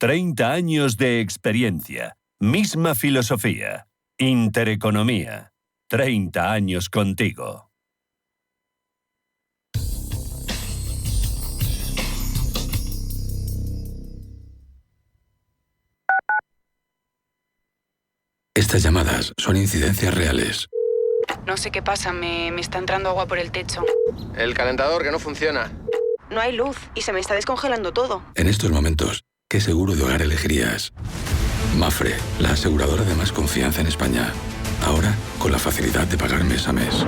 30 años de experiencia, misma filosofía, Intereconomía, 30 años contigo. Estas llamadas son incidencias reales. No sé qué pasa, me está entrando agua por el techo. El calentador que no funciona. No hay luz y se me está descongelando todo. En estos momentos, ¿qué seguro de hogar elegirías? Mapfre, la aseguradora de más confianza en España. Ahora, con la facilidad de pagar mes a mes.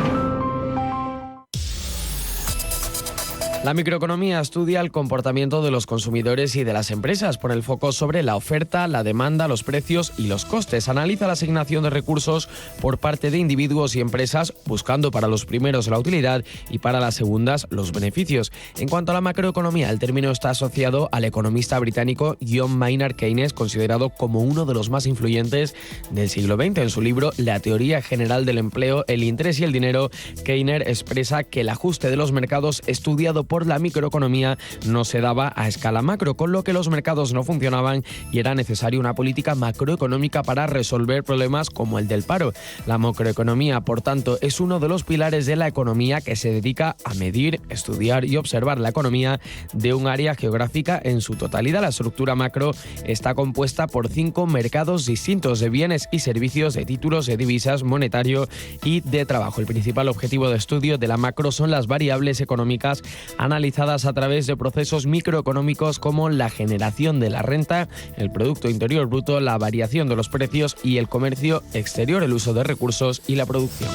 La microeconomía estudia el comportamiento de los consumidores y de las empresas, pone el foco sobre la oferta, la demanda, los precios y los costes. Analiza la asignación de recursos por parte de individuos y empresas, buscando para los primeros la utilidad y para las segundas los beneficios. En cuanto a la macroeconomía, el término está asociado al economista británico John Maynard Keynes, considerado como uno de los más influyentes del siglo XX. En su libro La teoría general del empleo, el interés y el dinero, Keynes expresa que el ajuste de los mercados estudiado por la microeconomía no se daba a escala macro, con lo que los mercados no funcionaban y era necesaria una política macroeconómica para resolver problemas como el del paro. La macroeconomía, por tanto, es uno de los pilares de la economía que se dedica a medir, estudiar y observar la economía de un área geográfica en su totalidad. La estructura macro está compuesta por 5 mercados distintos de bienes y servicios, de títulos, de divisas, monetario y de trabajo. El principal objetivo de estudio de la macro son las variables económicas analizadas a través de procesos microeconómicos como la generación de la renta, el Producto Interior Bruto, la variación de los precios y el comercio exterior, el uso de recursos y la producción.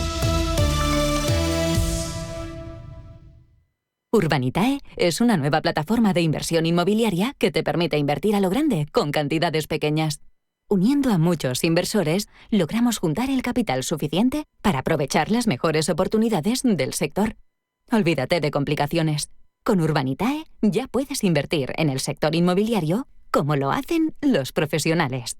Urbanitae es una nueva plataforma de inversión inmobiliaria que te permite invertir a lo grande con cantidades pequeñas. Uniendo a muchos inversores, logramos juntar el capital suficiente para aprovechar las mejores oportunidades del sector. Olvídate de complicaciones. Con Urbanitae ya puedes invertir en el sector inmobiliario como lo hacen los profesionales.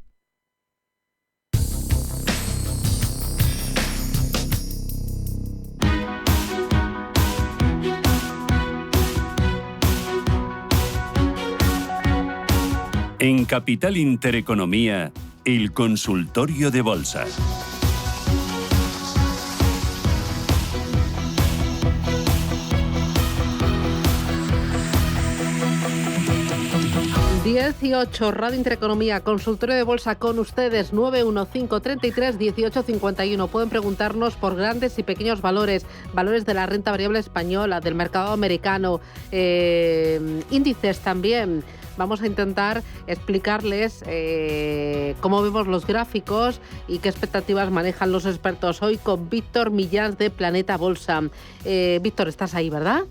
En Capital Intereconomía, el consultorio de bolsa. Radio Intereconomía, consultorio de bolsa con ustedes, 915331851. Pueden preguntarnos por grandes y pequeños valores de la renta variable española, del mercado americano, índices también. Vamos a intentar explicarles cómo vemos los gráficos y qué expectativas manejan los expertos. Hoy con Víctor Millán de Planeta Bolsa. Víctor, estás ahí, ¿verdad?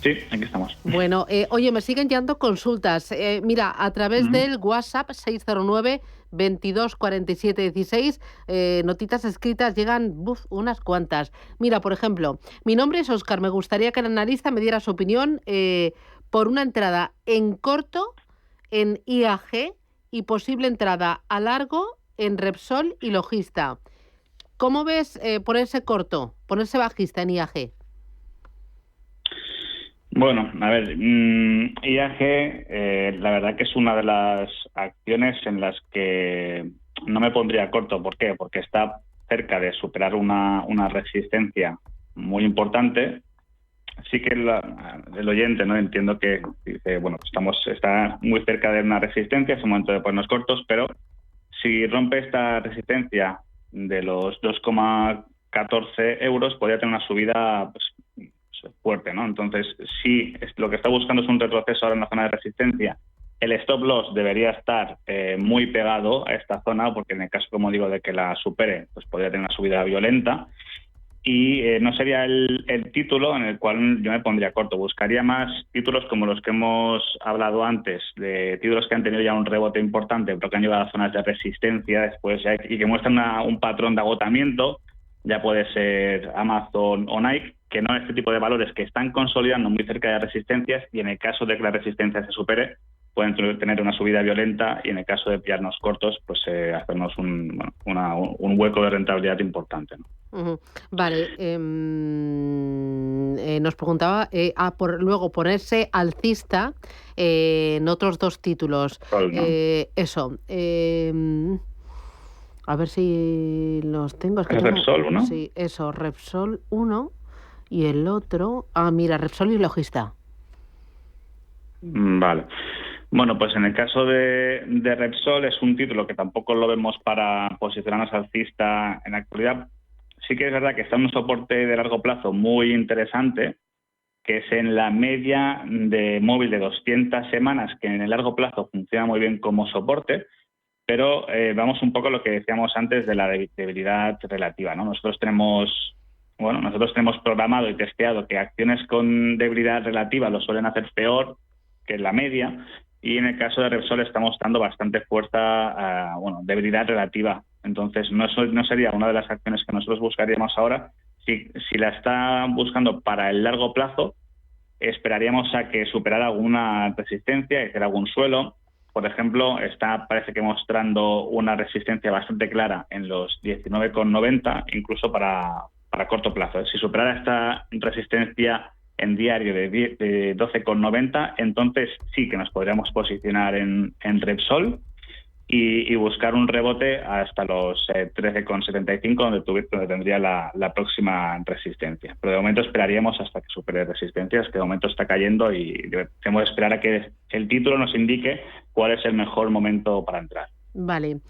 Sí, aquí estamos. Bueno, oye, me siguen llegando consultas. Mira, a través del WhatsApp 609 22 47 16, notitas escritas llegan unas cuantas. Mira, por ejemplo, mi nombre es Óscar. Me gustaría que el analista me diera su opinión por una entrada en corto en IAG y posible entrada a largo en Repsol y Logista. ¿Cómo ves ponerse corto, ponerse bajista en IAG? Bueno, a ver, IAG la verdad que es una de las acciones en las que no me pondría corto. ¿Por qué? Porque está cerca de superar una resistencia muy importante. Sí que el oyente, ¿no? Entiendo que dice, bueno, está muy cerca de una resistencia, es un momento de ponernos cortos, pero si rompe esta resistencia de los 2,14 euros, podría tener una subida fuerte, ¿no? Entonces, si lo que está buscando es un retroceso ahora en la zona de resistencia, el stop loss debería estar muy pegado a esta zona, porque en el caso, como digo, de que la supere, pues podría tener una subida violenta. Y no sería el título en el cual yo me pondría corto. Buscaría más títulos como los que hemos hablado antes, de títulos que han tenido ya un rebote importante, pero que han llegado a zonas de resistencia después y que muestran un patrón de agotamiento. Ya puede ser Amazon o Nike, que no, este tipo de valores que están consolidando muy cerca de resistencias, y en el caso de que la resistencia se supere, pueden tener una subida violenta y en el caso de pillarnos cortos, pues hacernos un hueco de rentabilidad importante, ¿no? Ujú. Vale, nos preguntaba luego ponerse alcista en otros 2 títulos. Sol, ¿no? Eso. A ver si los tengo. Es que ¿Es tengo... Repsol, uno? Sí, eso, Repsol 1 y el otro... mira, Repsol y Logista. Vale. Bueno, pues en el caso de Repsol es un título que tampoco lo vemos para posicionarnos alcista en la actualidad. Sí que es verdad que está en un soporte de largo plazo muy interesante, que es en la media de móvil de 200 semanas, que en el largo plazo funciona muy bien como soporte, pero vamos un poco a lo que decíamos antes de la debilidad relativa, ¿no? Nosotros tenemos programado y testeado que acciones con debilidad relativa lo suelen hacer peor que en la media, y en el caso de Repsol estamos dando bastante fuerza a debilidad relativa. Entonces no sería una de las acciones que nosotros buscaríamos ahora. Si la está buscando para el largo plazo, esperaríamos a que superara alguna resistencia, que era algún suelo. Por ejemplo, parece que mostrando una resistencia bastante clara en los 19,90, incluso para corto plazo. Si superara esta resistencia en diario de 12,90, entonces sí que nos podríamos posicionar en Repsol y buscar un rebote hasta los 13,75, donde tendría la próxima resistencia. Pero de momento esperaríamos hasta que supere resistencias, que de momento está cayendo, y debemos esperar a que el título nos indique cuál es el mejor momento para entrar. Vale.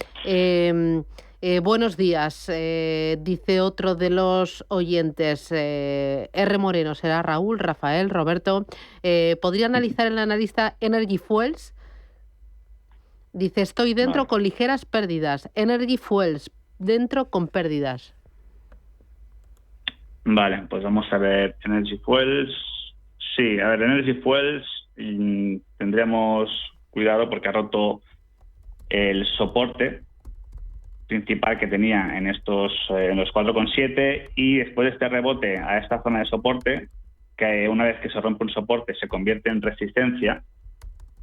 Buenos días, dice otro de los oyentes, R. Moreno, será Raúl, Rafael, Roberto. ¿Podría analizar el analista Energy Fuels? Dice, estoy dentro con ligeras pérdidas. Energy Fuels, dentro con pérdidas. Vale, pues vamos a ver Energy Fuels. Sí, a ver, Energy Fuels tendríamos cuidado porque ha roto el soporte principal que tenía en los 4,7, y después de este rebote a esta zona de soporte, que una vez que se rompe un soporte se convierte en resistencia,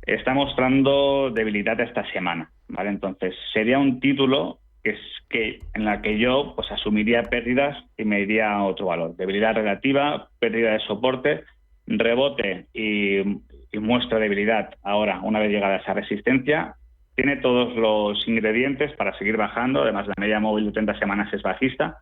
está mostrando debilidad esta semana, ¿vale? Entonces sería un título en la que yo pues asumiría pérdidas y me iría a otro valor. Debilidad relativa, pérdida de soporte, rebote y muestra debilidad ahora una vez llegada a esa resistencia. Tiene todos los ingredientes para seguir bajando, además la media móvil de 30 semanas es bajista.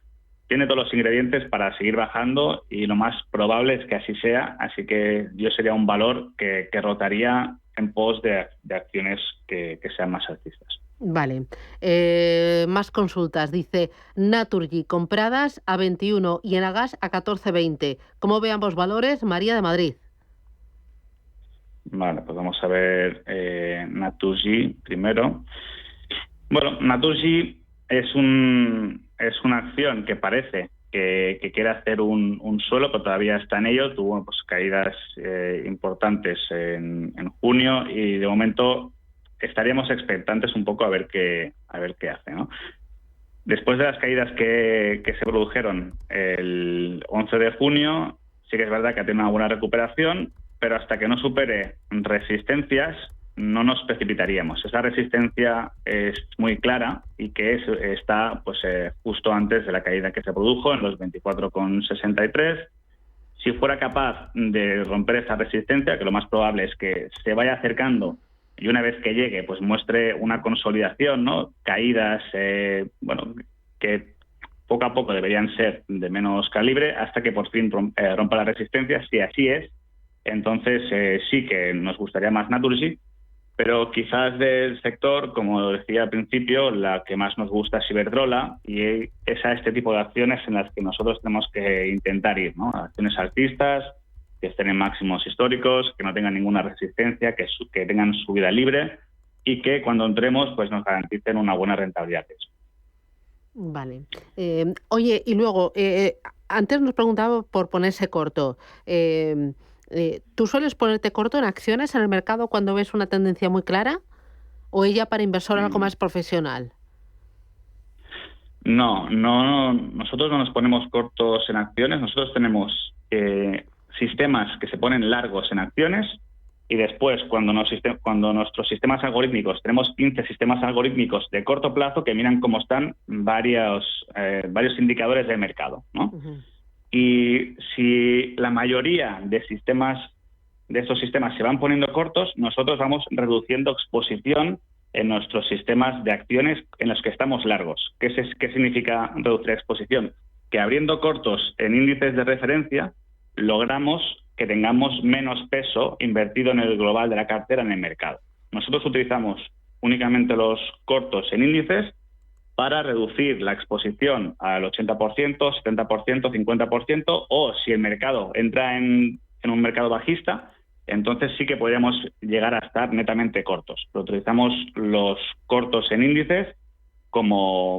Tiene todos los ingredientes para seguir bajando y lo más probable es que así sea, así que yo sería un valor que rotaría en pos de acciones que sean más alcistas. Vale. Más consultas. Dice, Naturgy, compradas a 21 y Enagas a 14,20. ¿Cómo ve ambos valores? María de Madrid. Vale, pues vamos a ver Naturgy primero. Bueno, Naturgy es una acción que parece que quiere hacer un suelo, pero todavía está en ello. Tuvo pues caídas importantes en junio y de momento estaríamos expectantes un poco a ver qué hace, ¿no? Después de las caídas que se produjeron el 11 de junio, sí que es verdad que ha tenido una buena recuperación, pero hasta que no supere resistencias no nos precipitaríamos. Esa resistencia es muy clara y que está pues justo antes de la caída que se produjo en los 24,63. Si fuera capaz de romper esa resistencia, que lo más probable es que se vaya acercando y una vez que llegue pues muestre una consolidación, ¿no? Caídas que poco a poco deberían ser de menos calibre hasta que por fin rompa la resistencia. Si así es, entonces sí que nos gustaría más Naturgy, pero quizás del sector, como decía al principio, la que más nos gusta es Iberdrola, y es a este tipo de acciones en las que nosotros tenemos que intentar ir, ¿no? Acciones alcistas, que estén en máximos históricos, que no tengan ninguna resistencia, que tengan subida libre y que cuando entremos pues nos garanticen una buena rentabilidad. Vale. Oye, y luego, antes nos preguntaba por ponerse corto. ¿Tú sueles ponerte corto en acciones en el mercado cuando ves una tendencia muy clara? ¿O ella para inversor algo más profesional? No, nosotros no nos ponemos cortos en acciones. Nosotros tenemos sistemas que se ponen largos en acciones y después cuando nuestros sistemas algorítmicos, tenemos 15 sistemas algorítmicos de corto plazo que miran cómo están varios indicadores de mercado, ¿no? Uh-huh. Y si la mayoría de estos sistemas se van poniendo cortos, nosotros vamos reduciendo exposición en nuestros sistemas de acciones en los que estamos largos. ¿Qué significa reducir exposición? Que abriendo cortos en índices de referencia logramos que tengamos menos peso invertido en el global de la cartera en el mercado. Nosotros utilizamos únicamente los cortos en índices para reducir la exposición al 80%, 70%, 50%, o si el mercado entra en un mercado bajista, entonces sí que podríamos llegar a estar netamente cortos. Pero utilizamos los cortos en índices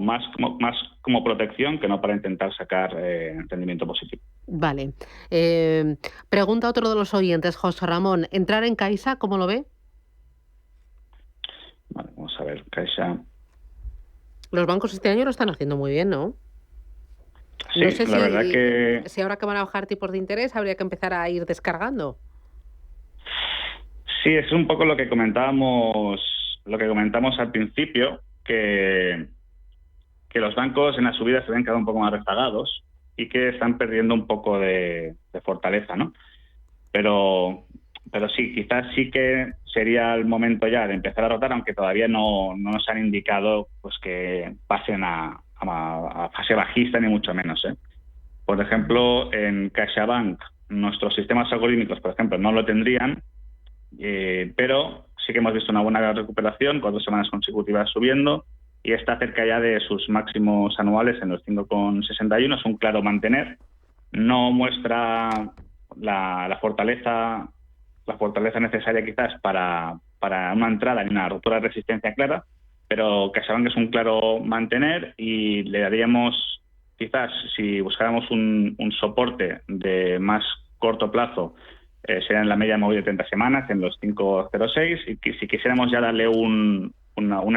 más como protección que no para intentar sacar rendimiento positivo. Vale. Pregunta otro de los oyentes, José Ramón. ¿Entrar en Caixa, cómo lo ve? Vale, vamos a ver, Caixa. Los bancos este año lo están haciendo muy bien, ¿no? Sí, no sé verdad que... Si ahora que van a bajar tipos de interés, habría que empezar a ir descargando. Sí, es un poco lo que comentamos al principio, que los bancos en las subidas se ven cada un poco más rezagados y que están perdiendo un poco de fortaleza, ¿no? Pero sí, quizás sí que sería el momento ya de empezar a rotar, aunque todavía no nos han indicado pues que pasen a fase bajista, ni mucho menos, ¿eh? Por ejemplo, en CaixaBank, nuestros sistemas algorítmicos, por ejemplo, no lo tendrían, pero sí que hemos visto una buena recuperación, 4 semanas consecutivas subiendo, y está cerca ya de sus máximos anuales en los 5,61. Es un claro mantener. No muestra la fortaleza necesaria quizás para una entrada ni una ruptura de resistencia clara, pero CaixaBank es un claro mantener, y le daríamos, quizás si buscáramos un soporte de más corto plazo, sería en la media móvil de 30 semanas, en los 5,06, y que si quisiéramos ya darle un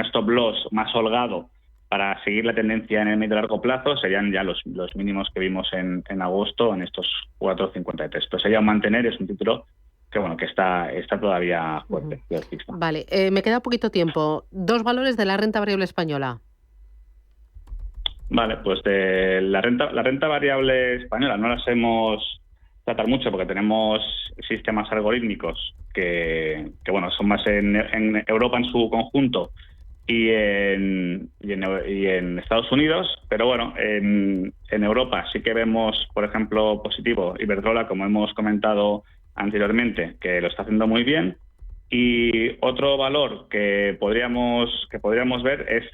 stop loss más holgado para seguir la tendencia en el medio y largo plazo, serían ya los mínimos que vimos en agosto, en estos 4,53. Pero sería un mantener, es un título que está todavía fuerte. Uh-huh. Vale, me queda poquito tiempo. 2 valores de la renta variable española. Vale, pues de la renta variable española no la sabemos tratar mucho porque tenemos sistemas algorítmicos que son más en Europa en su conjunto y en Estados Unidos, pero bueno, en Europa sí que vemos, por ejemplo, positivo Iberdrola, como hemos comentado anteriormente, que lo está haciendo muy bien. Y otro valor que podríamos ver es,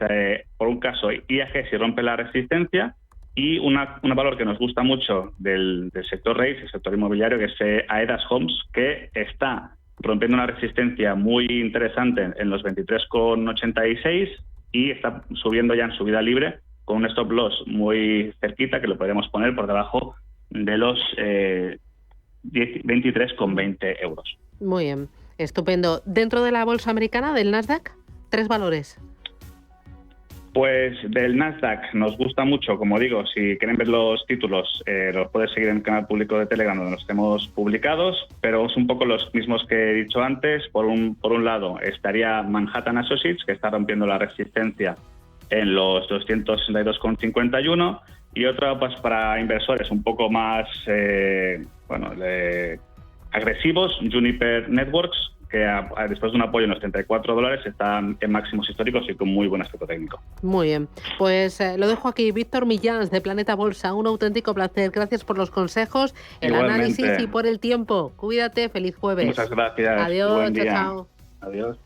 por un caso, IAG si rompe la resistencia, y un valor que nos gusta mucho del sector REITs, el sector inmobiliario, que es Aedas Homes, que está rompiendo una resistencia muy interesante en los 23,86 y está subiendo ya en subida libre con un stop loss muy cerquita, que lo podríamos poner por debajo de los 23,20 euros. Muy bien, estupendo. Dentro de la bolsa americana, del Nasdaq, 3 valores. Pues del Nasdaq nos gusta mucho, como digo, si quieren ver los títulos, los puedes seguir en el canal público de Telegram donde los tenemos publicados, pero es un poco los mismos que he dicho antes. Por un lado estaría Manhattan Associates, que está rompiendo la resistencia en los 262,51, y otra pues para inversores un poco más agresivos, Juniper Networks, que después de un apoyo en los $34 están en máximos históricos y con muy buen aspecto técnico. Muy bien, pues lo dejo aquí. Víctor Millans, de Planeta Bolsa, un auténtico placer. Gracias por los consejos, el análisis y por el tiempo. Cuídate, feliz jueves. Muchas gracias. Adiós, buen día. chao. Adiós.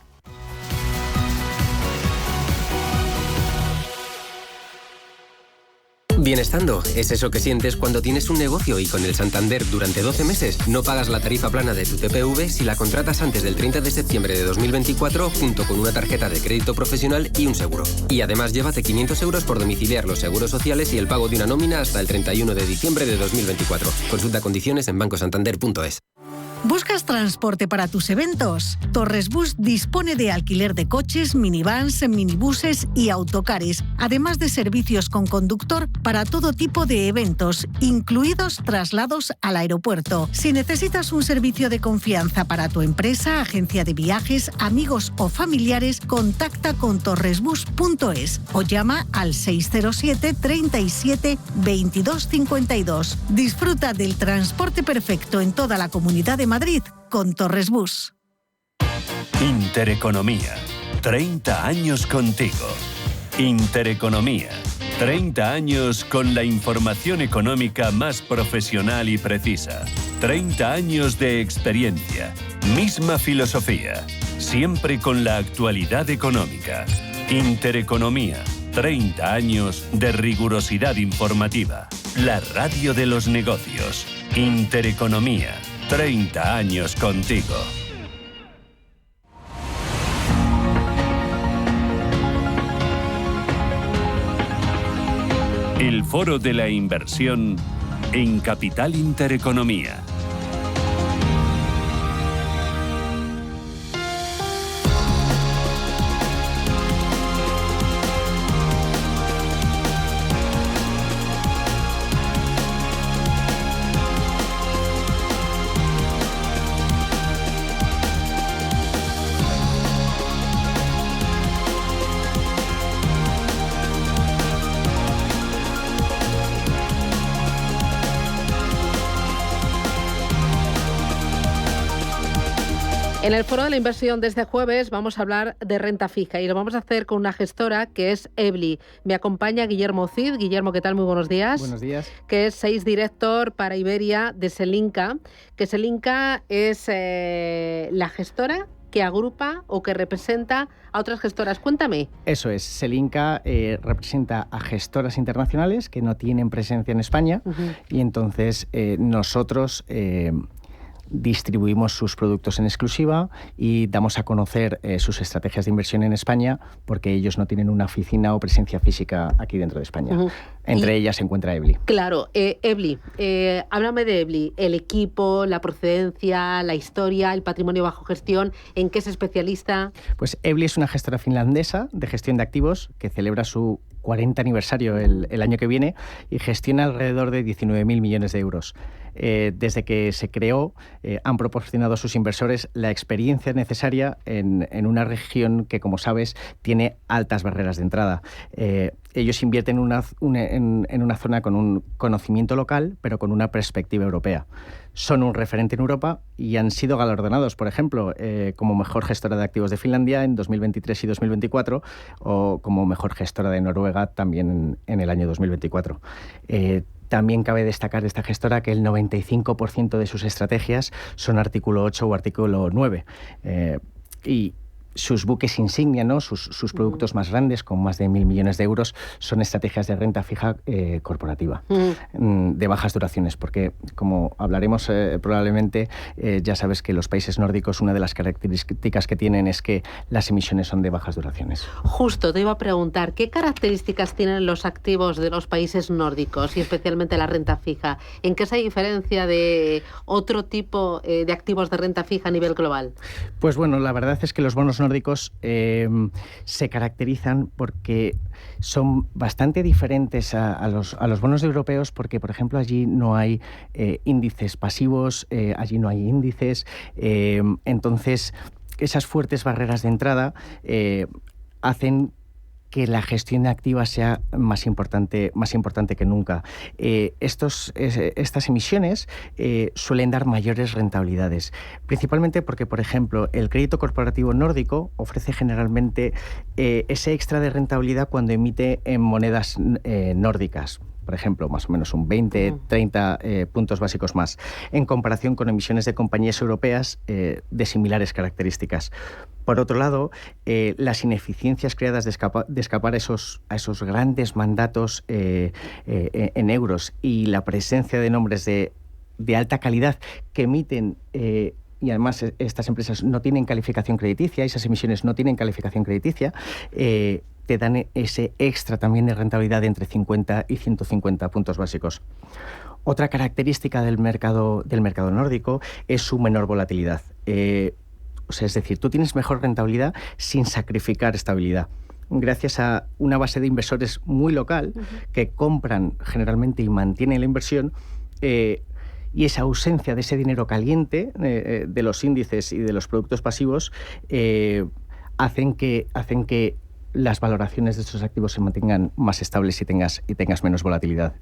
Bienestando es eso que sientes cuando tienes un negocio y con el Santander durante 12 meses no pagas la tarifa plana de tu TPV si la contratas antes del 30 de septiembre de 2024 junto con una tarjeta de crédito profesional y un seguro. Y además llévate 500 euros por domiciliar los seguros sociales y el pago de una nómina hasta el 31 de diciembre de 2024. Consulta condiciones en bancosantander.es. ¿Buscas transporte para tus eventos? Torres Bus dispone de alquiler de coches, minivans, minibuses y autocares, además de servicios con conductor para todo tipo de eventos, incluidos traslados al aeropuerto. Si necesitas un servicio de confianza para tu empresa, agencia de viajes, amigos o familiares, contacta con torresbus.es o llama al 607 37 22 52. Disfruta del transporte perfecto en toda la Comunidad de Madrid con Torres Bus. Intereconomía. 30 años contigo. Intereconomía. 30 años con la información económica más profesional y precisa. 30 años de experiencia. Misma filosofía. Siempre con la actualidad económica. Intereconomía. 30 años de rigurosidad informativa. La radio de los negocios. Intereconomía. 30 años contigo. El Foro de la Inversión en Capital Intereconomía. En el Foro de la Inversión de este jueves vamos a hablar de renta fija y lo vamos a hacer con una gestora que es Ebly. Me acompaña Guillermo Cid. Guillermo, ¿qué tal? Muy buenos días. Buenos días. Que es Sales Director para Iberia de Selinca. Que Selinca es la gestora que agrupa o que representa a otras gestoras. Cuéntame. Eso es. Selinca representa a gestoras internacionales que no tienen presencia en España y entonces nosotros distribuimos sus productos en exclusiva y damos a conocer sus estrategias de inversión en España porque ellos no tienen una oficina o presencia física aquí dentro de España. Entre ellas se encuentra Ebly. Claro, Ebly. Háblame de Ebly. El equipo, la procedencia, la historia, el patrimonio bajo gestión. ¿En qué es especialista? Pues Ebly es una gestora finlandesa de gestión de activos que celebra su 40 aniversario el año que viene y gestiona alrededor de 19.000 millones de euros. Desde que se creó, han proporcionado a sus inversores la experiencia necesaria en una región que, como sabes, tiene altas barreras de entrada. Ellos invierten en una zona con un conocimiento local, pero con una perspectiva europea. Son un referente en Europa y han sido galardonados, por ejemplo, como mejor gestora de activos de Finlandia en 2023 y 2024 o como mejor gestora de Noruega también en el año 2024. También cabe destacar de esta gestora que el 95% de sus estrategias son artículo 8 o artículo 9. Y sus buques insignia, ¿no? sus productos más grandes, con más de 1.000 millones de euros, son estrategias de renta fija corporativa, de bajas duraciones, porque, como hablaremos probablemente, ya sabes que los países nórdicos, una de las características que tienen es que las emisiones son de bajas duraciones. Justo, te iba a preguntar, ¿qué características tienen los activos de los países nórdicos y especialmente la renta fija? ¿En qué se diferencia de otro tipo de activos de renta fija a nivel global? Pues bueno, la verdad es que los bonos nórdicos se caracterizan porque son bastante diferentes a los bonos europeos porque, por ejemplo, allí no hay índices pasivos, allí no hay índices, entonces esas fuertes barreras de entrada hacen que la gestión activa sea más importante que nunca. Estas emisiones suelen dar mayores rentabilidades, principalmente porque, por ejemplo, el crédito corporativo nórdico ofrece generalmente ese extra de rentabilidad cuando emite en monedas nórdicas. Por ejemplo, más o menos un 20-30 puntos básicos más, en comparación con emisiones de compañías europeas de similares características. Por otro lado, las ineficiencias creadas de escapar a esos grandes mandatos en euros y la presencia de nombres de alta calidad que emiten y además estas empresas no tienen calificación crediticia, esas emisiones no tienen calificación crediticia, te dan ese extra también de rentabilidad de entre 50 y 150 puntos básicos. Otra característica del mercado nórdico es su menor volatilidad. Es decir, tú tienes mejor rentabilidad sin sacrificar estabilidad, gracias a una base de inversores muy local que compran generalmente y mantienen la inversión, y esa ausencia de ese dinero caliente de los índices y de los productos pasivos hacen que las valoraciones de estos activos se mantengan más estables y tengas menos volatilidad.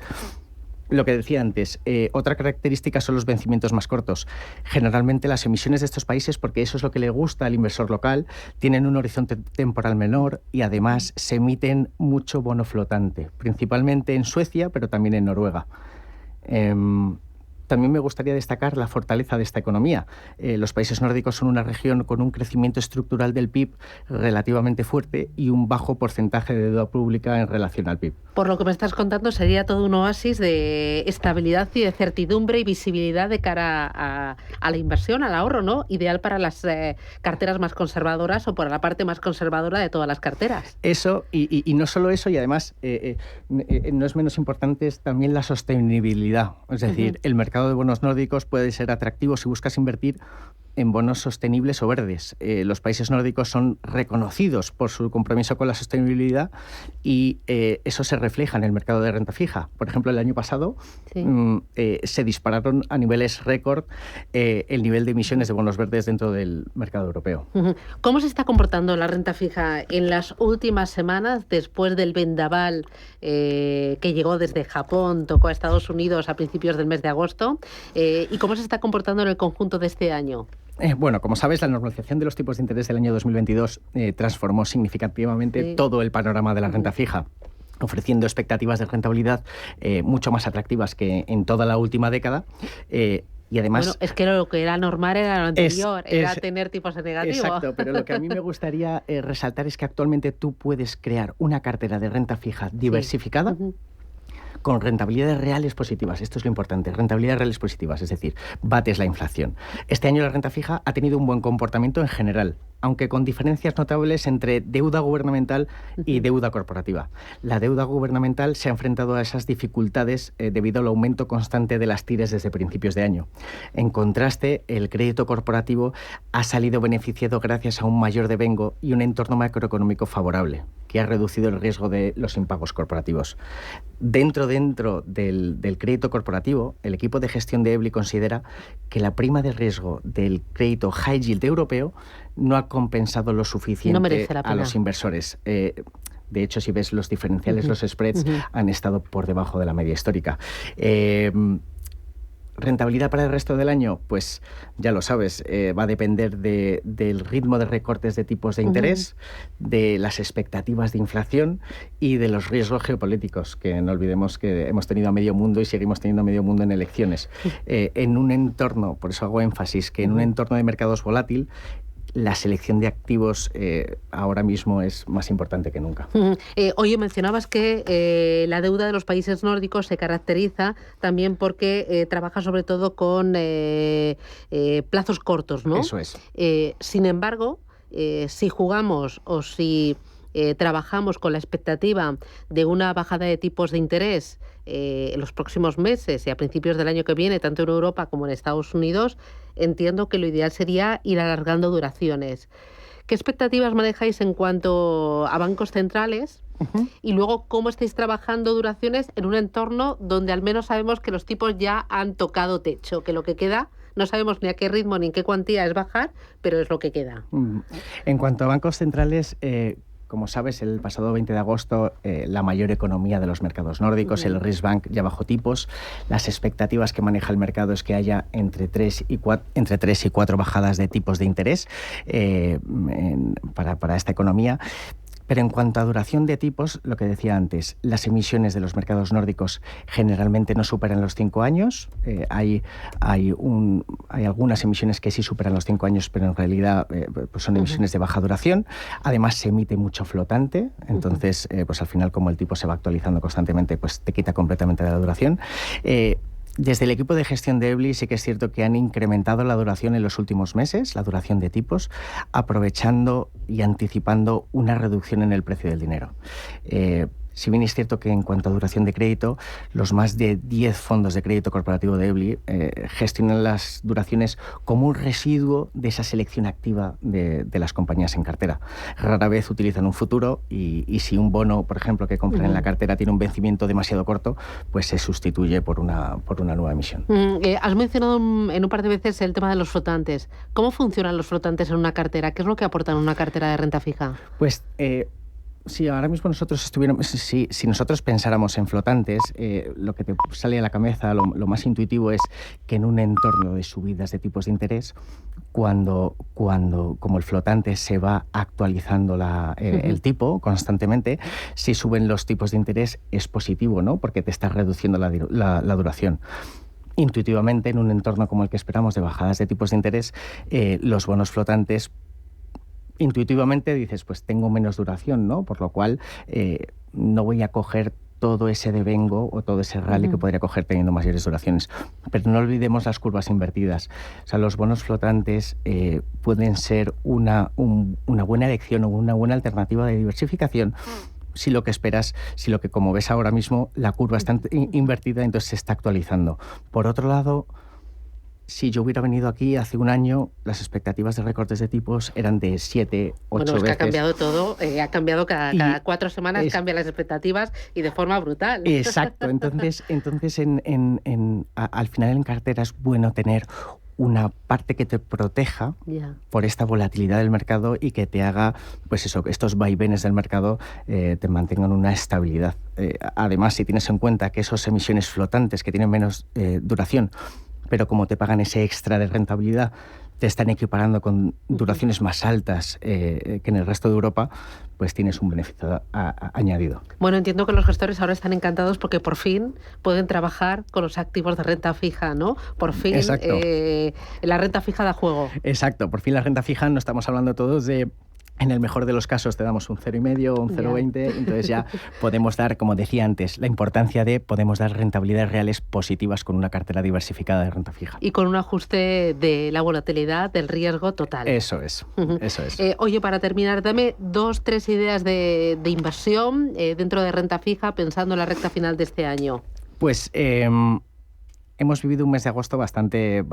Lo que decía antes, otra característica son los vencimientos más cortos. Generalmente las emisiones de estos países, porque eso es lo que le gusta al inversor local, tienen un horizonte temporal menor y además se emiten mucho bono flotante, principalmente en Suecia, pero también en Noruega. También me gustaría destacar la fortaleza de esta economía. Los países nórdicos son una región con un crecimiento estructural del PIB relativamente fuerte y un bajo porcentaje de deuda pública en relación al PIB. Por lo que me estás contando, sería todo un oasis de estabilidad y de certidumbre y visibilidad de cara a la inversión, al ahorro, ¿no? Ideal para las carteras más conservadoras o para la parte más conservadora de todas las carteras. Eso, y no solo eso, y además no es menos importante, es también la sostenibilidad. Es decir, el mercado de bonos nórdicos puede ser atractivo si buscas invertir en bonos sostenibles o verdes. Los países nórdicos son reconocidos por su compromiso con la sostenibilidad y eso se refleja en el mercado de renta fija. Por ejemplo, el año pasado se dispararon a niveles récord el nivel de emisiones de bonos verdes dentro del mercado europeo. ¿Cómo se está comportando la renta fija en las últimas semanas después del vendaval que llegó desde Japón, tocó a Estados Unidos a principios del mes de agosto? ¿Y cómo se está comportando en el conjunto de este año? Bueno, como sabes, la normalización de los tipos de interés del año 2022 transformó significativamente todo el panorama de la renta fija, ofreciendo expectativas de rentabilidad mucho más atractivas que en toda la última década. Y además, bueno, es que lo que era normal era lo anterior, era tener tipos de negativo. Exacto, pero lo que a mí me gustaría resaltar es que actualmente tú puedes crear una cartera de renta fija diversificada, con rentabilidades reales positivas. Esto es lo importante, rentabilidades reales positivas, es decir, bates la inflación. Este año la renta fija ha tenido un buen comportamiento en general, aunque con diferencias notables entre deuda gubernamental y deuda corporativa. La deuda gubernamental se ha enfrentado a esas dificultades debido al aumento constante de las TIRES desde principios de año. En contraste, el crédito corporativo ha salido beneficiado gracias a un mayor devengo y un entorno macroeconómico favorable, que ha reducido el riesgo de los impagos corporativos. Dentro del crédito corporativo, el equipo de gestión de EBLI considera que la prima de riesgo del crédito high yield europeo no ha compensado lo suficiente a los inversores. De hecho, si ves los diferenciales, los spreads han estado por debajo de la media histórica. ¿Rentabilidad para el resto del año? Pues ya lo sabes, va a depender del ritmo de recortes de tipos de interés, de las expectativas de inflación y de los riesgos geopolíticos, que no olvidemos que hemos tenido a medio mundo y seguimos teniendo a medio mundo en elecciones. En un entorno, por eso hago énfasis, que en un entorno de mercados volátil, la selección de activos ahora mismo es más importante que nunca. Oye, mencionabas que la deuda de los países nórdicos se caracteriza también porque trabaja sobre todo con plazos cortos, ¿no? Eso es. Sin embargo, si jugamos o si trabajamos con la expectativa de una bajada de tipos de interés en los próximos meses y a principios del año que viene, tanto en Europa como en Estados Unidos, entiendo que lo ideal sería ir alargando duraciones. ¿Qué expectativas manejáis en cuanto a bancos centrales? Y luego, ¿cómo estáis trabajando duraciones en un entorno donde al menos sabemos que los tipos ya han tocado techo, que lo que queda, no sabemos ni a qué ritmo ni en qué cuantía es bajar, pero es lo que queda? En cuanto a bancos centrales, como sabes, el pasado 20 de agosto la mayor economía de los mercados nórdicos, el Riksbank, ya bajó tipos. Las expectativas que maneja el mercado es que haya entre 3 y 4 bajadas de tipos de interés para esta economía. Pero en cuanto a duración de tipos, lo que decía antes, las emisiones de los mercados nórdicos generalmente no superan los 5 años. Hay algunas emisiones que sí superan los 5 años, pero en realidad pues son emisiones de baja duración. Además, se emite mucho flotante. Entonces, pues al final, como el tipo se va actualizando constantemente, pues te quita completamente la duración. Desde el equipo de gestión de EBLI sí que es cierto que han incrementado la duración en los últimos meses, la duración de tipos, aprovechando y anticipando una reducción en el precio del dinero. Si bien es cierto que en cuanto a duración de crédito, los más de 10 fondos de crédito corporativo de Ebury gestionan las duraciones como un residuo de esa selección activa de las compañías en cartera. Rara vez utilizan un futuro y si un bono, por ejemplo, que compran en la cartera tiene un vencimiento demasiado corto, pues se sustituye por una nueva emisión. Has mencionado en un par de veces el tema de los flotantes. ¿Cómo funcionan los flotantes en una cartera? ¿Qué es lo que aportan una cartera de renta fija? Pues si ahora mismo si nosotros pensáramos en flotantes, lo que te sale a la cabeza, lo más intuitivo es que en un entorno de subidas de tipos de interés, cuando como el flotante se va actualizando el tipo constantemente, si suben los tipos de interés es positivo, ¿no? Porque te está reduciendo la duración. Intuitivamente, en un entorno como el que esperamos de bajadas de tipos de interés, los bonos flotantes intuitivamente dices, pues tengo menos duración, ¿no? Por lo cual no voy a coger todo ese devengo o todo ese rally que podría coger teniendo mayores duraciones. Pero no olvidemos las curvas invertidas. O sea, los bonos flotantes pueden ser una buena elección o una buena alternativa de diversificación si lo que como ves ahora mismo, la curva está invertida, entonces se está actualizando. Por otro lado, si yo hubiera venido aquí hace un año, las expectativas de recortes de tipos eran de 7, 8 veces. Bueno, es que ha cambiado todo, ha cambiado cada 4 semanas, cambian las expectativas y de forma brutal. Exacto, entonces al final en cartera es bueno tener una parte que te proteja por esta volatilidad del mercado y que te haga, pues eso, estos vaivenes del mercado te mantengan una estabilidad. Además, si tienes en cuenta que esas emisiones flotantes que tienen menos duración, pero como te pagan ese extra de rentabilidad, te están equiparando con duraciones más altas que en el resto de Europa, pues tienes un beneficio añadido. Bueno, entiendo que los gestores ahora están encantados porque por fin pueden trabajar con los activos de renta fija, ¿no? Por fin la renta fija da juego. Exacto, por fin la renta fija, no estamos hablando todos de... En el mejor de los casos te damos un 0,5 o un 0,20, entonces ya podemos dar, como decía antes, la importancia de podemos dar rentabilidades reales positivas con una cartera diversificada de renta fija. Y con un ajuste de la volatilidad, del riesgo total. Eso es, eso es. Oye, para terminar, dame 2, 3 ideas de inversión dentro de renta fija pensando en la recta final de este año. Pues... hemos vivido un mes de agosto bastante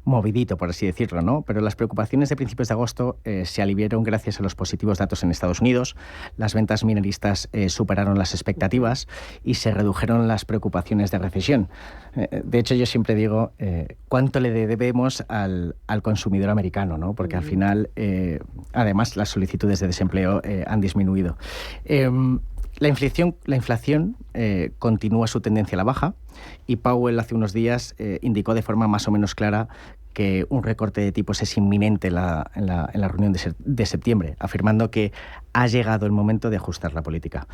movidito, por así decirlo, ¿no? Pero las preocupaciones de principios de agosto se aliviaron gracias a los positivos datos en Estados Unidos. Las ventas minoristas superaron las expectativas y se redujeron las preocupaciones de recesión. De hecho, yo siempre digo cuánto le debemos al consumidor americano, ¿no? Porque al final, además, las solicitudes de desempleo han disminuido. La inflación continúa su tendencia a la baja y Powell hace unos días indicó de forma más o menos clara que un recorte de tipos es inminente en la reunión de septiembre, afirmando que ha llegado el momento de ajustar la política.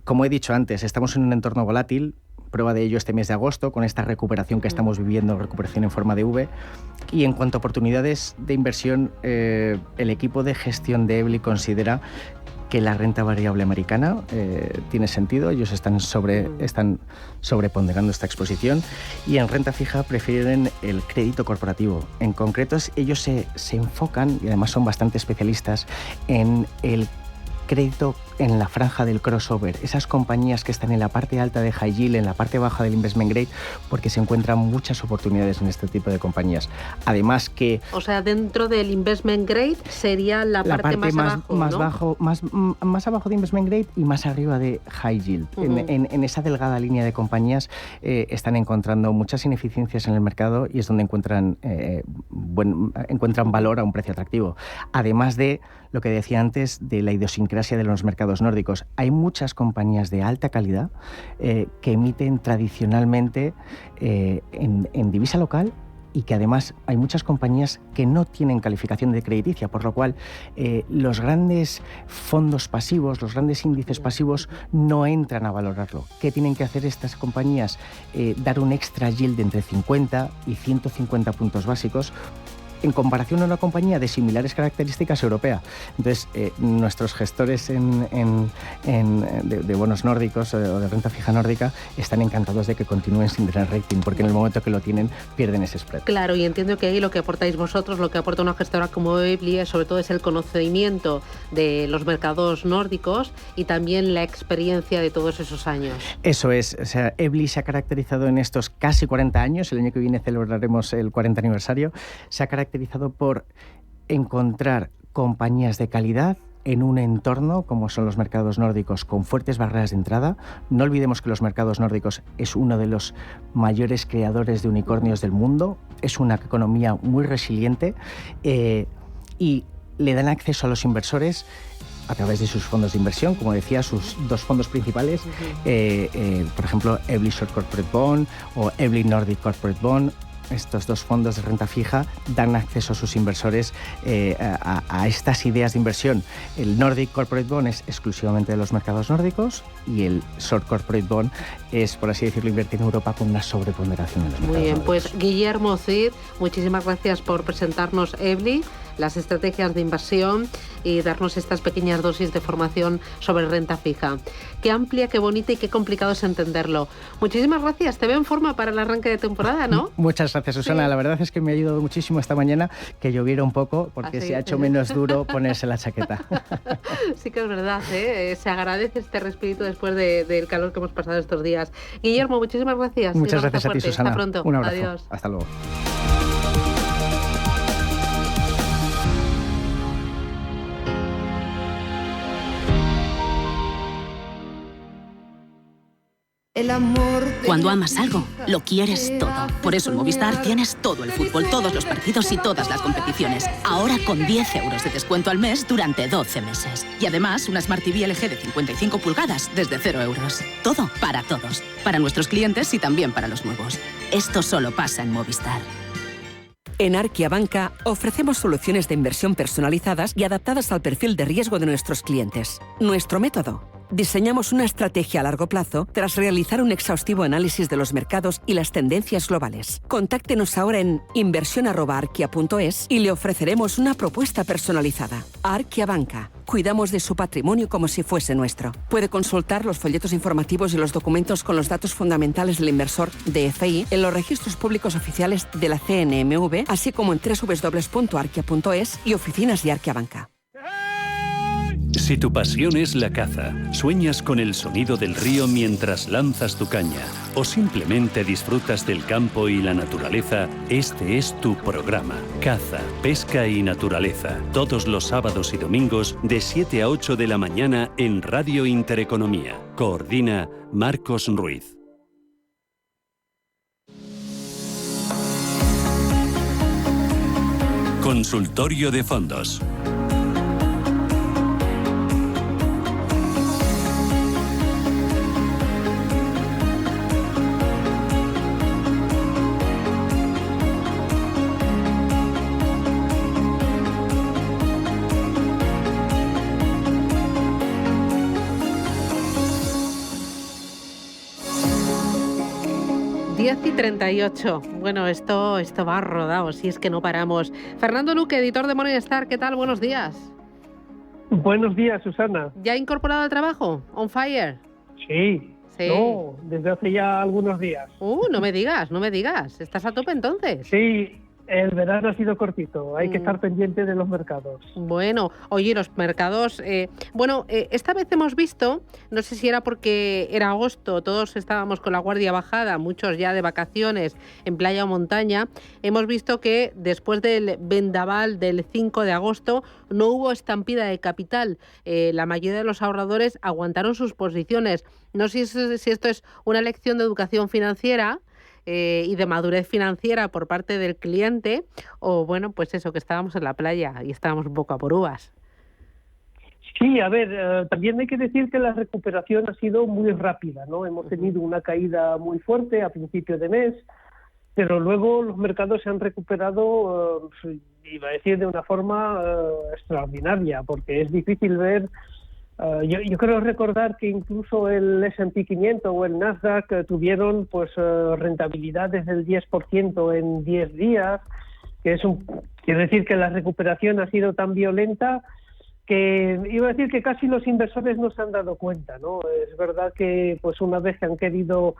Como he dicho antes, estamos en un entorno volátil. Prueba de ello este mes de agosto, con esta recuperación que estamos viviendo, recuperación en forma de V. Y en cuanto a oportunidades de inversión, el equipo de gestión de Ebury considera que la renta variable americana tiene sentido, ellos están sobreponderando esta exposición, y en renta fija prefieren el crédito corporativo. En concreto, ellos se enfocan, y además son bastante especialistas, en el crédito en la franja del crossover, esas compañías que están en la parte alta de high yield, en la parte baja del investment grade, porque se encuentran muchas oportunidades en este tipo de compañías. Además que... O sea, dentro del investment grade sería la parte más abajo, ¿no? Más abajo de investment grade y más arriba de high yield. En esa delgada línea de compañías están encontrando muchas ineficiencias en el mercado y es donde encuentran valor a un precio atractivo. Además de lo que decía antes de la idiosincrasia de los mercados nórdicos. Hay muchas compañías de alta calidad que emiten tradicionalmente en divisa local y que además hay muchas compañías que no tienen calificación de crediticia, por lo cual los grandes fondos pasivos, los grandes índices pasivos no entran a valorarlo. ¿Qué tienen que hacer estas compañías? Dar un extra yield de entre 50 y 150 puntos básicos en comparación a una compañía de similares características europea. Entonces, nuestros gestores de bonos nórdicos o de renta fija nórdica están encantados de que continúen sin tener rating, porque en el momento que lo tienen, pierden ese spread. Claro, y entiendo que ahí lo que aportáis vosotros, lo que aporta una gestora como Evli, sobre todo es el conocimiento de los mercados nórdicos y también la experiencia de todos esos años. Eso es, o sea, Evli se ha caracterizado en estos casi 40 años, el año que viene celebraremos el 40 aniversario, se ha caracterizado por encontrar compañías de calidad en un entorno como son los mercados nórdicos con fuertes barreras de entrada. No olvidemos que los mercados nórdicos es uno de los mayores creadores de unicornios del mundo, es una economía muy resiliente y le dan acceso a los inversores a través de sus fondos de inversión, como decía, sus dos fondos principales, por ejemplo, Evli Short Corporate Bond o Evli Nordic Corporate Bond. Estos dos fondos de renta fija dan acceso a sus inversores a estas ideas de inversión. El Nordic Corporate Bond es exclusivamente de los mercados nórdicos y el Short Corporate Bond es, por así decirlo, invertir en Europa con una sobreponderación en los mercados nórdicos. Muy bien, pues Guillermo Cid, muchísimas gracias por presentarnos Evli, las estrategias de inversión y darnos estas pequeñas dosis de formación sobre renta fija. Qué amplia, qué bonita y qué complicado es entenderlo. Muchísimas gracias, te veo en forma para el arranque de temporada, ¿no? Muchas gracias, Susana. Sí. La verdad es que me ha ayudado muchísimo esta mañana que lloviera un poco porque se ha hecho menos duro ponerse la chaqueta. Sí que es verdad, ¿eh? Se agradece este respirito después del calor que hemos pasado estos días. Guillermo, muchísimas gracias. Muchas gracias a ti, Susana. Hasta pronto. Un abrazo. Adiós. Hasta luego. Cuando amas algo, lo quieres todo. Por eso en Movistar tienes todo el fútbol, todos los partidos y todas las competiciones. Ahora con 10 euros de descuento al mes durante 12 meses. Y además una Smart TV LG de 55 pulgadas desde 0 euros. Todo para todos. Para nuestros clientes y también para los nuevos. Esto solo pasa en Movistar. En Arkia Banca ofrecemos soluciones de inversión personalizadas y adaptadas al perfil de riesgo de nuestros clientes. Nuestro método: diseñamos una estrategia a largo plazo tras realizar un exhaustivo análisis de los mercados y las tendencias globales. Contáctenos ahora en inversión@arkia.es y le ofreceremos una propuesta personalizada. Arkia Banca. Cuidamos de su patrimonio como si fuese nuestro. Puede consultar los folletos informativos y los documentos con los datos fundamentales del inversor DFI en los registros públicos oficiales de la CNMV, así como en www.arkia.es y oficinas de Arkia Banca. Si tu pasión es la caza, sueñas con el sonido del río mientras lanzas tu caña o simplemente disfrutas del campo y la naturaleza, este es tu programa. Caza, pesca y naturaleza. Todos los sábados y domingos de 7 a 8 de la mañana en Radio Intereconomía. Coordina Marcos Ruiz. Consultorio de fondos. Y 38. Bueno, esto va rodado, si es que no paramos. Fernando Luque, editor de Morningstar, ¿qué tal? Buenos días. Buenos días, Susana. ¿Ya incorporado al trabajo? ¿On fire? Sí. No, desde hace ya algunos días. No me digas. ¿Estás a tope entonces? Sí. El verano ha sido cortito, hay que estar pendiente de los mercados. Bueno, oye, los mercados... esta vez hemos visto, no sé si era porque era agosto, todos estábamos con la guardia bajada, muchos ya de vacaciones en playa o montaña, hemos visto que después del vendaval del 5 de agosto no hubo estampida de capital. La mayoría de los ahorradores aguantaron sus posiciones. No sé si esto es una lección de educación financiera y de madurez financiera por parte del cliente, o bueno, pues eso, que estábamos en la playa y estábamos un poco a por uvas. Sí, a ver, también hay que decir que la recuperación ha sido muy rápida, ¿no? Hemos tenido una caída muy fuerte a principio de mes, pero luego los mercados se han recuperado, iba a decir, de una forma extraordinaria, porque es difícil ver. Yo creo recordar que incluso el S&P 500 o el Nasdaq tuvieron pues rentabilidades del 10% en 10 días, que es Quiero decir que la recuperación ha sido tan violenta que iba a decir que casi los inversores no se han dado cuenta, ¿no? Es verdad que pues una vez que han querido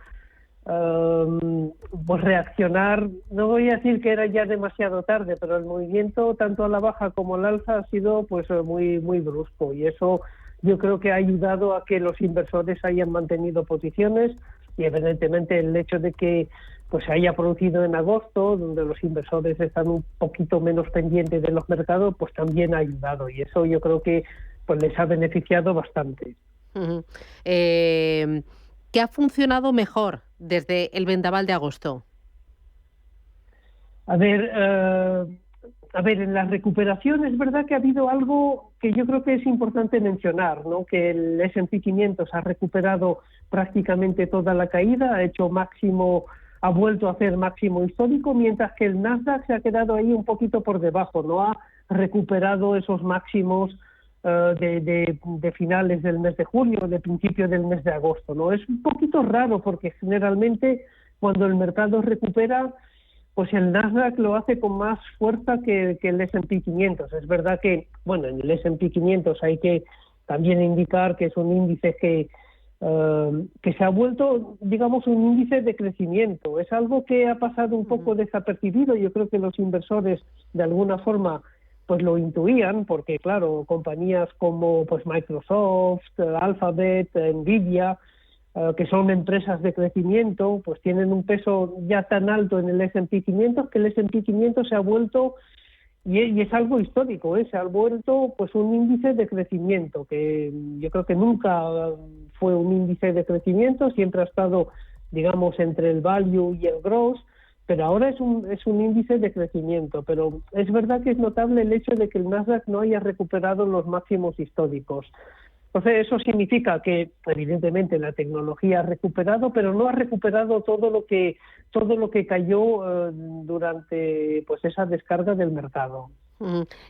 pues reaccionar, no voy a decir que era ya demasiado tarde, pero el movimiento tanto a la baja como al alza ha sido pues muy brusco, y eso yo creo que ha ayudado a que los inversores hayan mantenido posiciones, y evidentemente el hecho de que pues se haya producido en agosto, donde los inversores están un poquito menos pendientes de los mercados, pues también ha ayudado, y eso yo creo que pues les ha beneficiado bastante. Uh-huh. ¿Qué ha funcionado mejor desde el vendaval de agosto? A ver, en la recuperación es verdad que ha habido algo que yo creo que es importante mencionar, ¿no? Que el S&P 500 ha recuperado prácticamente toda la caída, ha vuelto a hacer máximo histórico, mientras que el Nasdaq se ha quedado ahí un poquito por debajo, no ha recuperado esos máximos de finales del mes de julio, de principio del mes de agosto, ¿no? Es un poquito raro porque generalmente cuando el mercado recupera, pues el Nasdaq lo hace con más fuerza que el S&P 500. Es verdad que, bueno, en el S&P 500 hay que también indicar que es un índice que se ha vuelto, digamos, un índice de crecimiento. Es algo que ha pasado un poco desapercibido. Yo creo que los inversores, de alguna forma, pues lo intuían, porque, claro, compañías como pues Microsoft, Alphabet, Nvidia, que son empresas de crecimiento, pues tienen un peso ya tan alto en el S&P 500 que el S&P 500 se ha vuelto, y es algo histórico, se ha vuelto pues un índice de crecimiento, que yo creo que nunca fue un índice de crecimiento, siempre ha estado, digamos, entre el value y el growth, pero ahora es un índice de crecimiento. Pero es verdad que es notable el hecho de que el Nasdaq no haya recuperado los máximos históricos. Entonces eso significa que evidentemente la tecnología ha recuperado, pero no ha recuperado todo lo que cayó durante pues esa descarga del mercado.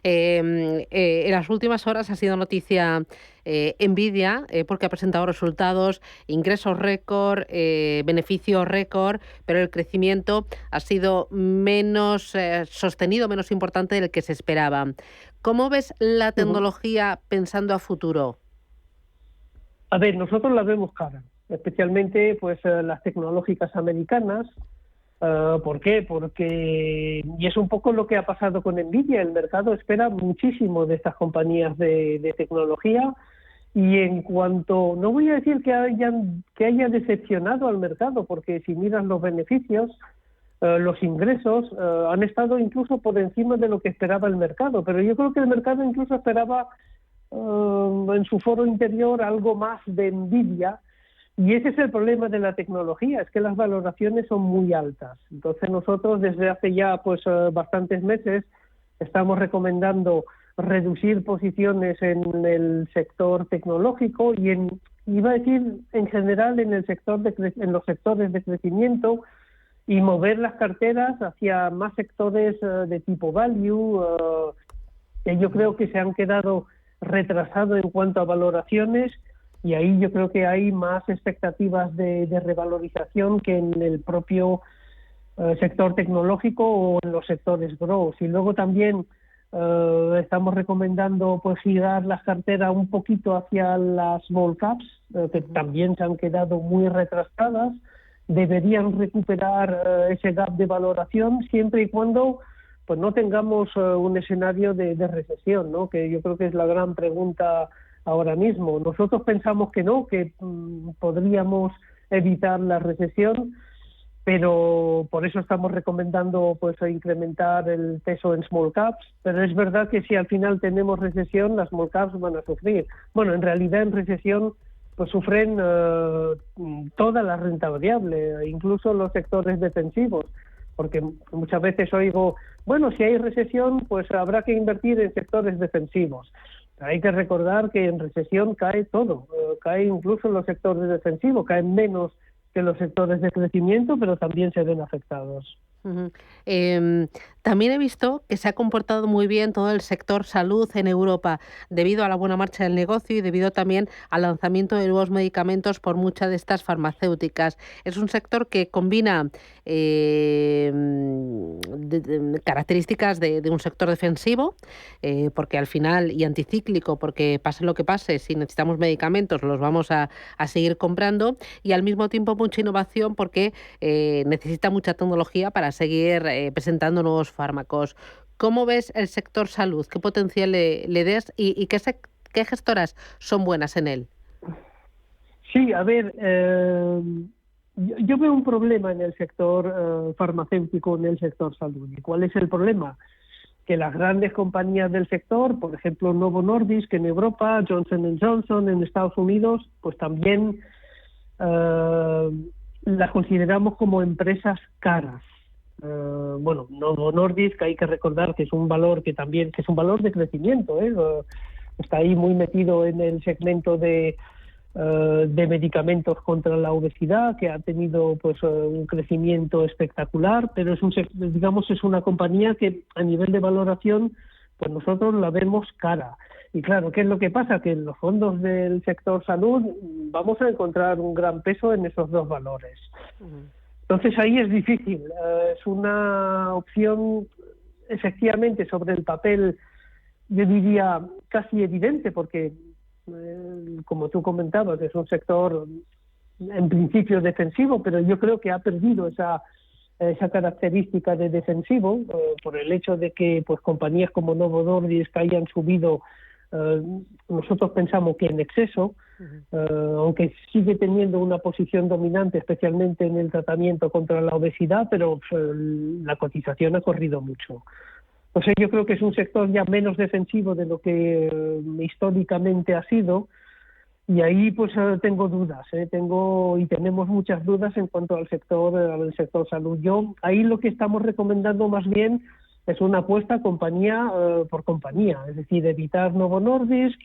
En las últimas horas ha sido noticia Nvidia, porque ha presentado resultados, ingresos récord, beneficios récord, pero el crecimiento ha sido menos sostenido, menos importante del que se esperaba. ¿Cómo ves la tecnología pensando a futuro? A ver, nosotros la vemos cara, especialmente pues las tecnológicas americanas. ¿Por qué? Porque, y es un poco lo que ha pasado con Nvidia, el mercado espera muchísimo de estas compañías de tecnología, y en cuanto, no voy a decir que haya decepcionado al mercado, porque si miras los beneficios, los ingresos han estado incluso por encima de lo que esperaba el mercado, pero yo creo que el mercado incluso esperaba en su foro interior algo más de Nvidia. Y ese es el problema de la tecnología, es que las valoraciones son muy altas. Entonces nosotros desde hace ya pues bastantes meses estamos recomendando reducir posiciones en el sector tecnológico y iba a decir en general en los sectores de crecimiento, y mover las carteras hacia más sectores de tipo value, que yo creo que se han quedado retrasados en cuanto a valoraciones. Y ahí yo creo que hay más expectativas de revalorización que en el propio sector tecnológico o en los sectores growth. Y luego también estamos recomendando pues girar las carteras un poquito hacia las small caps, que también se han quedado muy retrasadas. Deberían recuperar ese gap de valoración siempre y cuando pues no tengamos un escenario de recesión, ¿no? Que yo creo que es la gran pregunta ahora mismo. Nosotros pensamos que no, que podríamos evitar la recesión, pero por eso estamos recomendando pues incrementar el peso en small caps, pero es verdad que si al final tenemos recesión, las small caps van a sufrir. Bueno, en realidad en recesión pues sufren toda la renta variable, incluso los sectores defensivos, porque muchas veces oigo, bueno, si hay recesión, pues habrá que invertir en sectores defensivos. Hay que recordar que en recesión cae todo, cae incluso los sectores defensivos, caen menos que los sectores de crecimiento, pero también se ven afectados. También he visto que se ha comportado muy bien todo el sector salud en Europa debido a la buena marcha del negocio y debido también al lanzamiento de nuevos medicamentos por muchas de estas farmacéuticas. Es un sector que combina características de un sector defensivo, porque al final, y anticíclico, porque pase lo que pase, si necesitamos medicamentos los vamos a seguir comprando, y al mismo tiempo mucha innovación porque necesita mucha tecnología para seguir presentando nuevos fármacos. ¿Cómo ves el sector salud? ¿Qué potencial le des y qué gestoras son buenas en él? Sí, a ver, yo veo un problema en el sector farmacéutico, en el sector salud. ¿Y cuál es el problema? Que las grandes compañías del sector, por ejemplo Novo Nordisk en Europa, Johnson & Johnson en Estados Unidos, pues también las consideramos como empresas caras. Bueno, Novo Nordisk hay que recordar que es un valor que es un valor de crecimiento, está ahí muy metido en el segmento de medicamentos contra la obesidad, que ha tenido pues un crecimiento espectacular, pero es una compañía que a nivel de valoración pues nosotros la vemos cara. Y claro, ¿qué es lo que pasa? Que en los fondos del sector salud vamos a encontrar un gran peso en esos dos valores. Entonces ahí es difícil, es una opción efectivamente sobre el papel, yo diría casi evidente, porque como tú comentabas, es un sector en principio defensivo, pero yo creo que ha perdido esa característica de defensivo por el hecho de que pues compañías como Novo Nordisk hayan subido, nosotros pensamos que en exceso, aunque sigue teniendo una posición dominante, especialmente en el tratamiento contra la obesidad, pero la cotización ha corrido mucho. Entonces yo creo que es un sector ya menos defensivo de lo que históricamente ha sido, y ahí pues tengo dudas, tenemos muchas dudas en cuanto al sector salud. Yo ahí lo que estamos recomendando más bien es una apuesta compañía por compañía, es decir, evitar Novo Nordisk,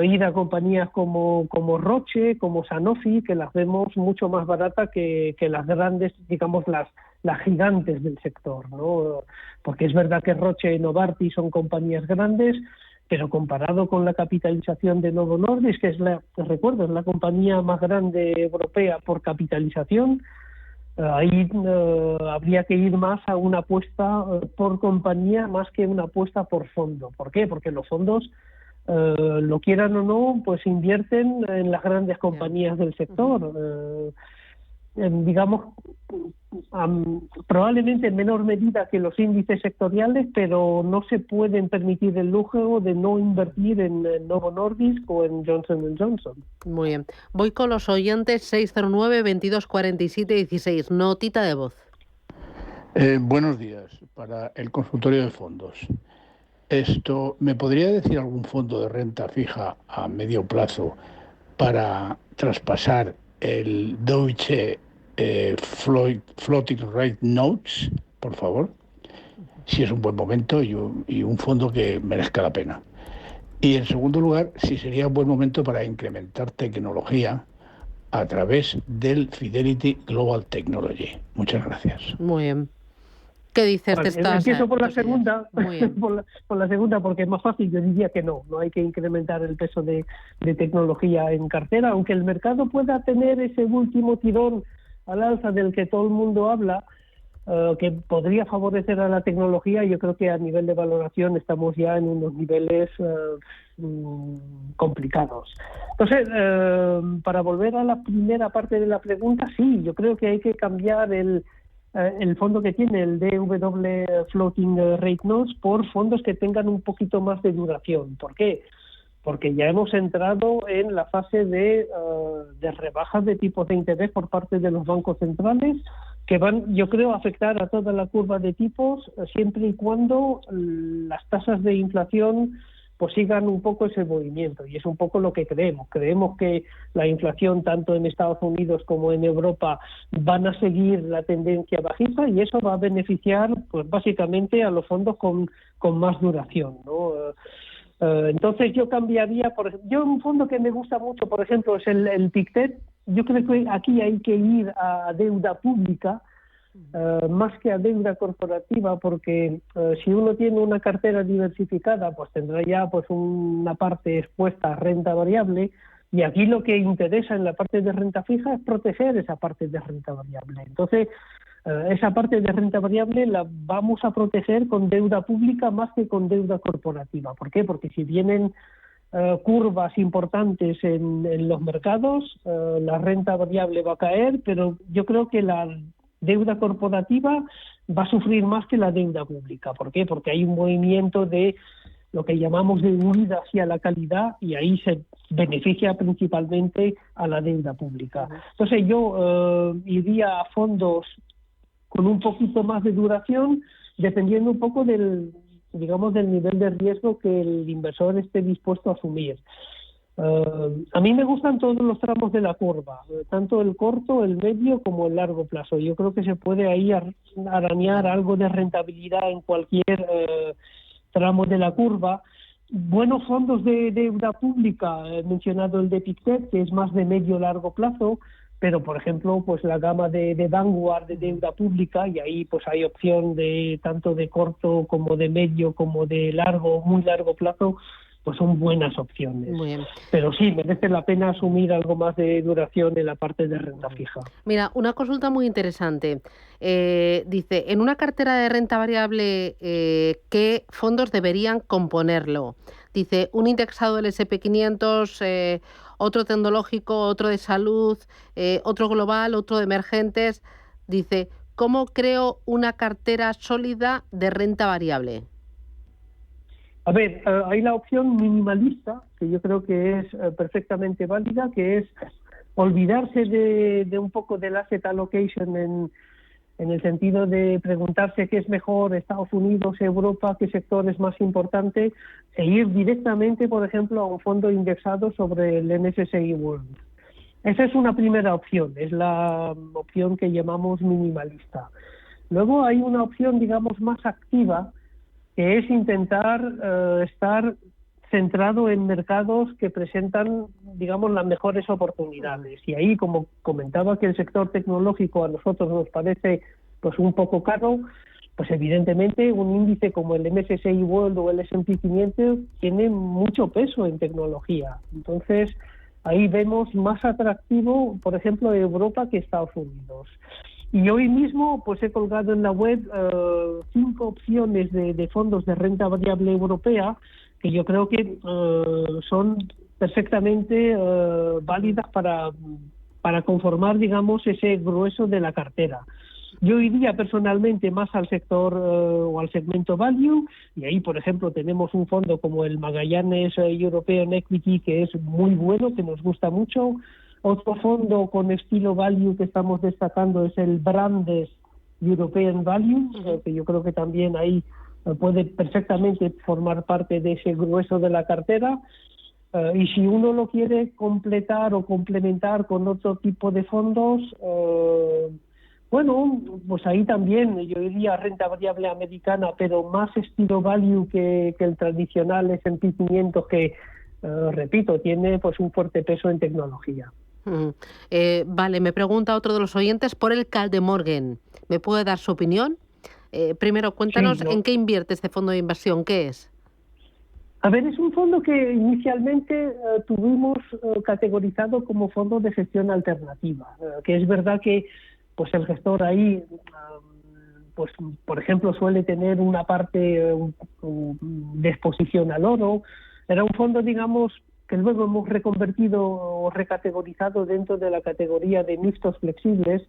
ir a compañías como Roche, como Sanofi, que las vemos mucho más baratas que las grandes, digamos las gigantes del sector, ¿no? Porque es verdad que Roche y Novartis son compañías grandes, pero comparado con la capitalización de Novo Nordisk, que es la compañía más grande europea por capitalización, ahí habría que ir más a una apuesta por compañía más que una apuesta por fondo. ¿Por qué? Porque los fondos, lo quieran o no, pues invierten en las grandes compañías del sector. Digamos, probablemente en menor medida que los índices sectoriales, pero no se pueden permitir el lujo de no invertir en Novo Nordisk o en Johnson & Johnson. Muy bien. Voy con los oyentes. 609 22 47 16. Notita de voz. Buenos días. Para el consultorio de fondos. ¿Me podría decir algún fondo de renta fija a medio plazo para traspasar el Deutsche Floating Rate Notes, por favor? Si es un buen momento y un fondo que merezca la pena. Y en segundo lugar, si sería un buen momento para incrementar tecnología a través del Fidelity Global Technology. Muchas gracias. Muy bien. ¿Qué dices? Empiezo por la segunda, por la segunda, porque es más fácil. Yo diría que no hay que incrementar el peso de tecnología en cartera, aunque el mercado pueda tener ese último tirón al alza del que todo el mundo habla, que podría favorecer a la tecnología. Yo creo que a nivel de valoración estamos ya en unos niveles complicados. Entonces, para volver a la primera parte de la pregunta, sí, yo creo que hay que cambiar el fondo que tiene el DW Floating Rate Notes por fondos que tengan un poquito más de duración. ¿Por qué? Porque ya hemos entrado en la fase de rebajas de tipos de interés por parte de los bancos centrales, que van, yo creo, a afectar a toda la curva de tipos siempre y cuando las tasas de inflación pues sigan un poco ese movimiento, y es un poco lo que creemos. Creemos que la inflación tanto en Estados Unidos como en Europa van a seguir la tendencia bajista, y eso va a beneficiar pues básicamente a los fondos con más duración, ¿no? Entonces yo cambiaría, yo un fondo que me gusta mucho, por ejemplo, es el Pictet. Yo creo que aquí hay que ir a deuda pública, más que a deuda corporativa, porque si uno tiene una cartera diversificada, pues tendrá ya pues una parte expuesta a renta variable, y aquí lo que interesa en la parte de renta fija es proteger esa parte de renta variable. Entonces, esa parte de renta variable la vamos a proteger con deuda pública más que con deuda corporativa. ¿Por qué? Porque si vienen curvas importantes en los mercados, la renta variable va a caer, pero yo creo que la deuda corporativa va a sufrir más que la deuda pública. ¿Por qué? Porque hay un movimiento de lo que llamamos de huida hacia la calidad, y ahí se beneficia principalmente a la deuda pública. Entonces yo iría a fondos con un poquito más de duración, dependiendo un poco del nivel de riesgo que el inversor esté dispuesto a asumir. A mí me gustan todos los tramos de la curva, tanto el corto, el medio como el largo plazo. Yo creo que se puede ahí arañar algo de rentabilidad en cualquier tramo de la curva. Buenos fondos de deuda pública, he mencionado el de Pictet, que es más de medio-largo plazo, pero por ejemplo pues la gama de Vanguard de deuda pública, y ahí pues hay opción de tanto de corto como de medio como de largo, muy largo plazo, pues son buenas opciones. Muy bien. Pero sí, merece la pena asumir algo más de duración en la parte de renta fija. Mira, una consulta muy interesante. Dice, en una cartera de renta variable, ¿qué fondos deberían componerlo? Dice, un indexado del SP500, otro tecnológico, otro de salud, otro global, otro de emergentes. Dice, ¿cómo creo una cartera sólida de renta variable? A ver, hay la opción minimalista, que yo creo que es perfectamente válida, que es olvidarse de un poco del asset allocation en el sentido de preguntarse qué es mejor, Estados Unidos, Europa, qué sector es más importante, e ir directamente, por ejemplo, a un fondo indexado sobre el MSCI World. Esa es una primera opción, es la opción que llamamos minimalista. Luego hay una opción, digamos, más activa, que es intentar estar centrado en mercados que presentan, digamos, las mejores oportunidades. Y ahí, como comentaba que el sector tecnológico a nosotros nos parece pues un poco caro, pues evidentemente un índice como el MSCI World o el S&P 500 tiene mucho peso en tecnología. Entonces, ahí vemos más atractivo, por ejemplo, Europa que Estados Unidos. Y hoy mismo pues he colgado en la web 5 opciones de fondos de renta variable europea que yo creo que son perfectamente válidas para conformar, digamos, ese grueso de la cartera. Yo iría personalmente más al sector o al segmento value, y ahí, por ejemplo, tenemos un fondo como el Magallanes European Equity, que es muy bueno, que nos gusta mucho. Otro fondo con estilo value que estamos destacando es el Brandes European Value, que yo creo que también ahí puede perfectamente formar parte de ese grueso de la cartera. Y si uno lo quiere completar o complementar con otro tipo de fondos, bueno, pues ahí también yo diría renta variable americana, pero más estilo value que el tradicional S&P 500 que, repito, tiene pues un fuerte peso en tecnología. Vale, me pregunta otro de los oyentes por el Kaldemorgen. ¿Me puede dar su opinión? Primero, cuéntanos sí, en qué invierte este fondo de inversión, ¿qué es? A ver, es un fondo que inicialmente tuvimos categorizado como fondo de gestión alternativa, que es verdad que pues el gestor ahí, pues por ejemplo, suele tener una parte de exposición al oro. Era un fondo, digamos, que luego hemos reconvertido o recategorizado dentro de la categoría de mixtos flexibles,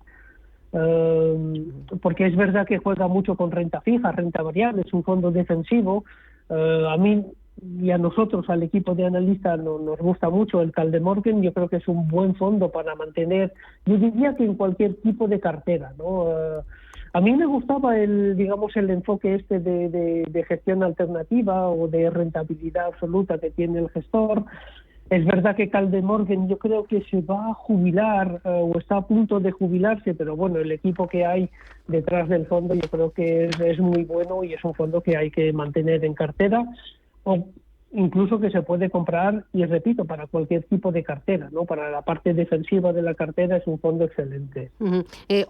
porque es verdad que juega mucho con renta fija, renta variable, es un fondo defensivo. A mí y a nosotros, al equipo de analistas, nos gusta mucho el Kaldemorgen. Yo creo que es un buen fondo para mantener, yo diría que en cualquier tipo de cartera, ¿no? A mí me gustaba el enfoque este de gestión alternativa o de rentabilidad absoluta que tiene el gestor. Es verdad que Kaldemorgen yo creo que se va a jubilar o está a punto de jubilarse, pero bueno, el equipo que hay detrás del fondo yo creo que es muy bueno y es un fondo que hay que mantener en cartera. incluso que se puede comprar, y repito, para cualquier tipo de cartera, ¿no? Para la parte defensiva de la cartera es un fondo excelente.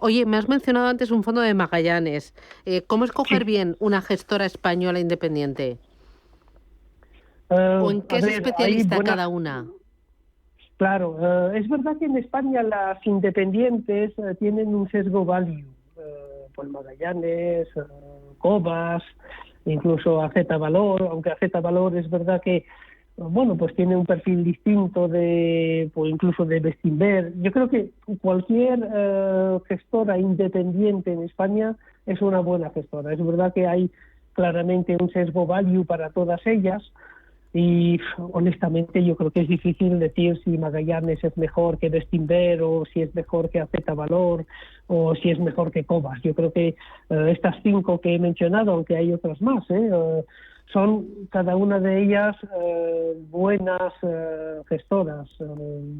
Oye, me has mencionado antes un fondo de Magallanes. ¿Cómo escoger bien una gestora española independiente? ¿O en qué es especialista cada una? Claro, es verdad que en España las independientes tienen un sesgo value, pues Magallanes, Cobas, incluso AZ Valor, aunque AZ Valor es verdad que bueno, pues tiene un perfil distinto pues incluso de Bestinver. Yo creo que cualquier gestora independiente en España es una buena gestora. Es verdad que hay claramente un sesgo value para todas ellas, y honestamente yo creo que es difícil decir si Magallanes es mejor que Bestinver, o si es mejor que AZ Valor, o si es mejor que Cobas. Yo creo que estas 5 que he mencionado, aunque hay otras más, son cada una de ellas buenas gestoras,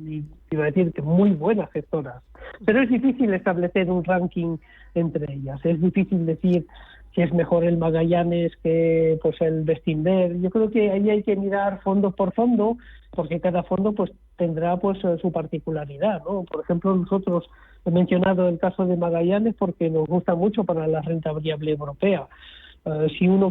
y iba a decir que muy buenas gestoras. Pero es difícil establecer un ranking entre ellas. Es difícil decir si es mejor el Magallanes que pues el Bestinver. Yo creo que ahí hay que mirar fondo por fondo, porque cada fondo pues tendrá pues su particularidad, ¿no? Por ejemplo, nosotros he mencionado el caso de Magallanes porque nos gusta mucho para la renta variable europea. Si uno